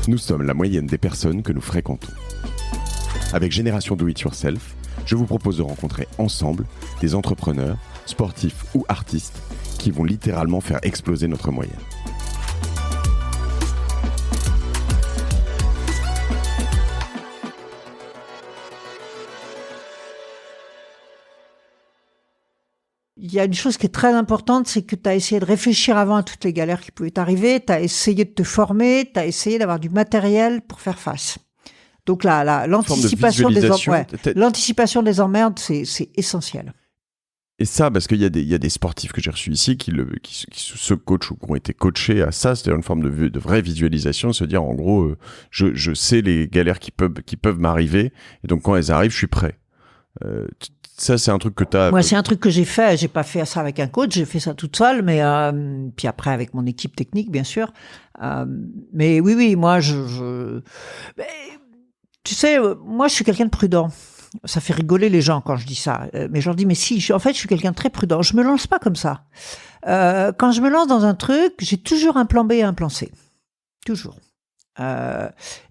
Nous sommes la moyenne des personnes que nous fréquentons. Avec Génération Do It Yourself, je vous propose de rencontrer ensemble des entrepreneurs, sportifs ou artistes qui vont littéralement faire exploser notre moyenne. Il y a une chose qui est très importante, c'est que tu as essayé de réfléchir avant à toutes les galères qui pouvaient t'arriver, tu as essayé de te former, tu as essayé d'avoir du matériel pour faire face. Donc l'anticipation l'anticipation des emmerdes, c'est essentiel. Et ça, parce qu'il y a des sportifs que j'ai reçus ici qui se coachent ou qui ont été coachés à ça, c'est-à-dire une forme de vraie visualisation, se dire en gros, je sais les galères qui peuvent m'arriver, et donc quand elles arrivent, je suis prêt. Ça, c'est un truc que tu as... Moi, c'est un truc que j'ai fait. J'ai pas fait ça avec un coach, j'ai fait ça toute seule, mais puis après avec mon équipe technique, bien sûr. Mais oui, moi, mais, tu sais, moi, je suis quelqu'un de prudent. Ça fait rigoler les gens quand je dis ça. Mais je leur dis, mais si, en fait, je suis quelqu'un de très prudent. Je me lance pas comme ça. Quand je me lance dans un truc, j'ai toujours un plan B et un plan C. Toujours.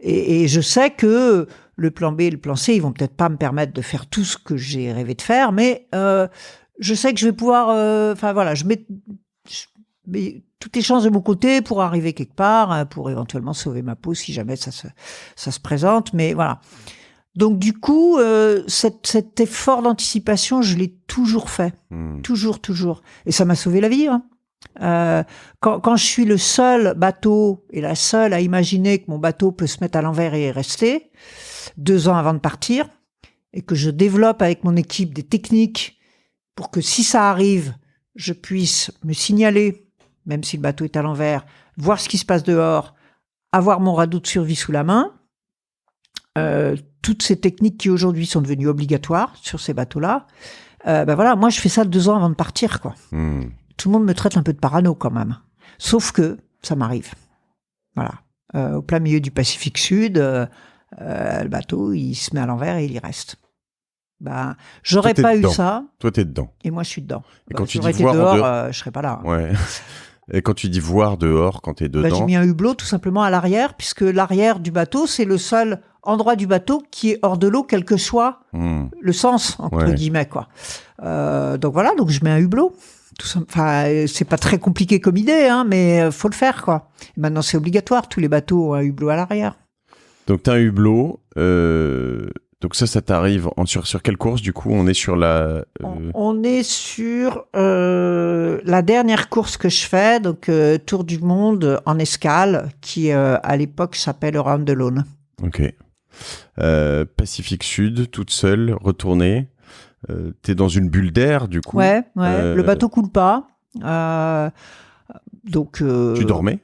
Et je sais que le plan B et le plan C, ils vont peut-être pas me permettre de faire tout ce que j'ai rêvé de faire, mais je sais que je vais pouvoir... je mets toutes les chances de mon côté pour arriver quelque part, pour éventuellement sauver ma peau si jamais ça se présente, mais voilà. Donc du coup, cet effort d'anticipation, je l'ai toujours fait. Toujours. Et ça m'a sauvé la vie, hein. Quand je suis le seul bateau et la seule à imaginer que mon bateau peut se mettre à l'envers et y rester 2 ans avant de partir, et que je développe avec mon équipe des techniques pour que si ça arrive, je puisse me signaler, même si le bateau est à l'envers, voir ce qui se passe dehors, avoir mon radeau de survie sous la main, toutes ces techniques qui aujourd'hui sont devenues obligatoires sur ces bateaux-là, moi je fais ça 2 ans avant de partir, quoi. Tout le monde me traite un peu de parano quand même. Sauf que ça m'arrive. Voilà. Au plein milieu du Pacifique Sud, le bateau, il se met à l'envers et il y reste. J'aurais pas eu ça. Toi, t'es dedans. Et moi, je suis dedans. Et quand tu j'aurais dis été voir dehors, je serais pas là. Ouais. Et quand tu dis voir dehors, quand t'es dedans... j'ai mis un hublot tout simplement à l'arrière, puisque l'arrière du bateau, c'est le seul endroit du bateau qui est hors de l'eau, quel que soit le sens, entre guillemets, quoi. Donc voilà, donc je mets un hublot. C'est pas très compliqué comme idée, hein, mais faut le faire, quoi. Et maintenant, c'est obligatoire. Tous les bateaux ont un hublot à l'arrière. Donc, t'as un hublot. Donc ça t'arrive sur quelle course, du coup? On est sur la... On est sur la dernière course que je fais, donc Tour du Monde en escale, qui à l'époque s'appelle Around the Lone. Ok. Pacifique Sud, toute seule, retournée. T'es dans une bulle d'air, du coup. Ouais. Le bateau coule pas. Donc. Tu dormais?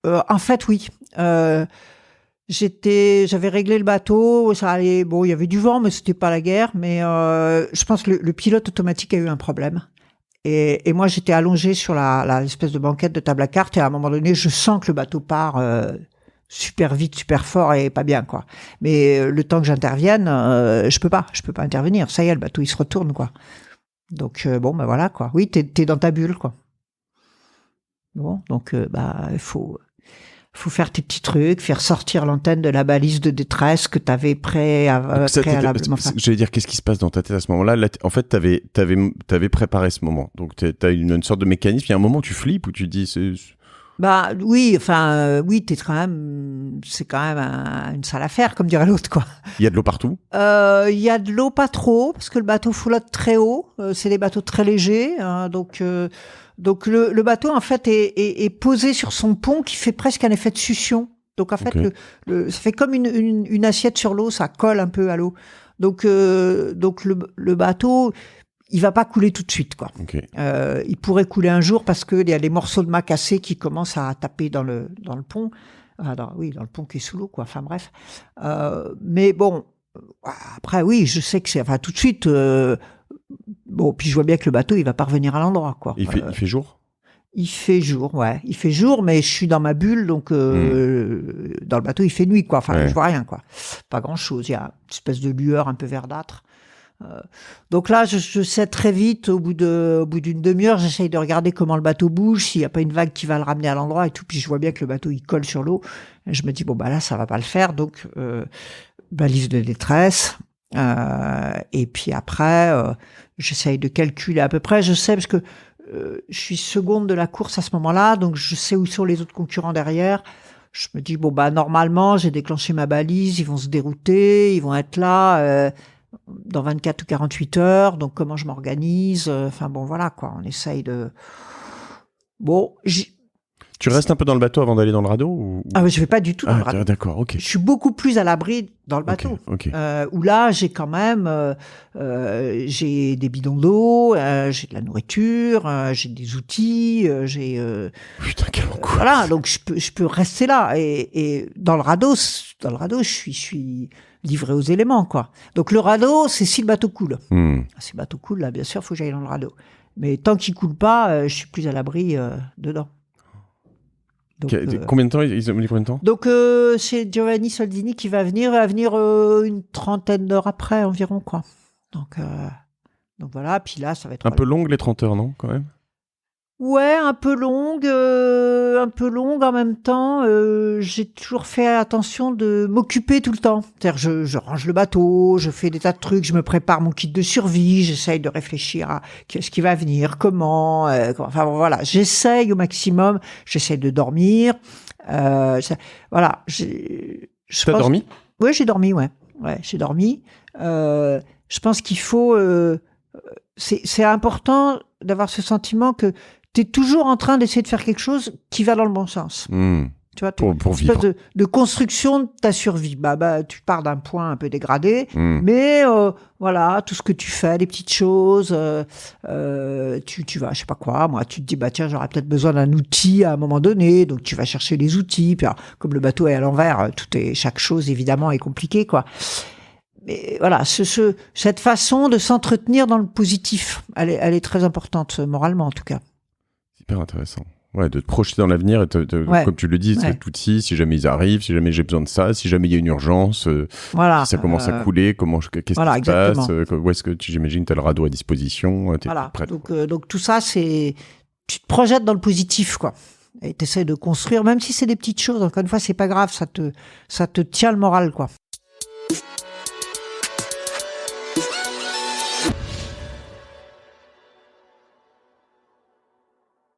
En fait, oui. J'avais réglé le bateau, ça allait. Bon, il y avait du vent, mais c'était pas la guerre. Mais je pense que le pilote automatique a eu un problème. Et moi, j'étais allongé sur l'espèce de banquette de table à cartes. Et à un moment donné, je sens que le bateau part super vite, super fort et pas bien, quoi. Mais le temps que j'intervienne, je peux pas intervenir. Ça y est, le bateau il se retourne, quoi. Donc voilà, quoi. Oui, t'es dans ta bulle, quoi. Bon, donc il faut faire tes petits trucs, faire sortir l'antenne de la balise de détresse que t'avais préalablement. J'allais dire, qu'est-ce qui se passe dans ta tête à ce moment-là? Là, en fait, t'avais préparé ce moment. Donc t'as une sorte de mécanisme. Il y a un moment où tu flippes, où tu dis oui, c'est quand même une sale affaire, comme dirait l'autre, quoi. Il y a de l'eau partout? Il y a de l'eau pas trop, parce que le bateau flotte très haut. C'est des bateaux très légers, hein, donc le bateau, en fait, est posé sur son pont qui fait presque un effet de succion. Donc, en fait, ça fait comme une assiette sur l'eau, ça colle un peu à l'eau. Donc le bateau, il va pas couler tout de suite, quoi. Okay. Il pourrait couler un jour parce que il y a des morceaux de mât cassés qui commencent à taper dans le pont. Dans le pont qui est sous l'eau, quoi. Enfin bref. Mais bon, après oui, je sais que tout de suite. Puis je vois bien que le bateau, il va pas revenir à l'endroit, quoi. Il fait jour? Il fait jour, ouais. Il fait jour, mais je suis dans ma bulle, donc dans le bateau, il fait nuit, quoi. Enfin, je vois rien, quoi. Pas grand-chose. Il y a une espèce de lueur un peu verdâtre. Donc là, je sais très vite, au bout d'une demi-heure, j'essaye de regarder comment le bateau bouge, s'il n'y a pas une vague qui va le ramener à l'endroit et tout. Puis je vois bien que le bateau, il colle sur l'eau. Et je me dis, bon, bah là, ça va pas le faire. Donc, balise de détresse. Et puis après, j'essaye de calculer à peu près. Je sais parce que je suis seconde de la course à ce moment-là, donc je sais où sont les autres concurrents derrière. Je me dis, bon, bah normalement, j'ai déclenché ma balise, ils vont se dérouter, ils vont être là dans 24 ou 48 heures, donc comment je m'organise, enfin bon, voilà, quoi, on essaye de... Bon, tu restes un peu dans le bateau avant d'aller dans le radeau ou... Ah, mais je vais pas du tout dans le radeau. D'accord, ok. Je suis beaucoup plus à l'abri dans le bateau. Okay. Où là, j'ai quand même, j'ai des bidons d'eau, j'ai de la nourriture, j'ai des outils, j'ai. Putain, quelle angoisse. Voilà, donc je peux rester là. Et dans le radeau, je suis livré aux éléments, quoi. Donc le radeau, c'est si le bateau coule. Si le bateau coule, là, bien sûr, faut que j'aille dans le radeau. Mais tant qu'il coule pas, je suis plus à l'abri dedans. Donc, combien de temps ils ont mis combien de temps? Donc c'est Giovanni Soldini qui va venir une trentaine d'heures après environ, quoi. Donc voilà, puis là ça va être un peu longue les 30 heures, non, quand même? Ouais, un peu longue en même temps. J'ai toujours fait attention de m'occuper tout le temps. C'est-à-dire, je range le bateau, je fais des tas de trucs, je me prépare mon kit de survie, j'essaye de réfléchir à qu'est-ce qui va venir, comment. Enfin bon, voilà, j'essaye au maximum. J'essaye de dormir. Voilà. T'as dormi? Oui, j'ai dormi. Ouais, j'ai dormi. Je pense qu'il faut. C'est important d'avoir ce sentiment que tu es toujours en train d'essayer de faire quelque chose qui va dans le bon sens. Tu vois, pour vivre. De construction de ta survie. Tu pars d'un point un peu dégradé, mais voilà, tout ce que tu fais, des petites choses, tu vas, je sais pas quoi, moi, tu te dis, tiens, j'aurais peut-être besoin d'un outil à un moment donné, donc tu vas chercher les outils, puis alors, comme le bateau est à l'envers, chaque chose, évidemment, est compliquée, quoi. Mais voilà, cette façon de s'entretenir dans le positif, elle est très importante, moralement, en tout cas. Hyper intéressant. Ouais, de te projeter dans l'avenir et comme tu le dis, cet outil, si jamais ils arrivent, si jamais j'ai besoin de ça, si jamais il y a une urgence, si ça commence à couler, qu'est-ce qui se passe, où est-ce que j'imagine tu as le radeau à disposition, voilà. Prête, donc tout ça, tu te projettes dans le positif, quoi. Et tu essaies de construire, même si c'est des petites choses, encore une fois, c'est pas grave, ça te tient le moral, quoi.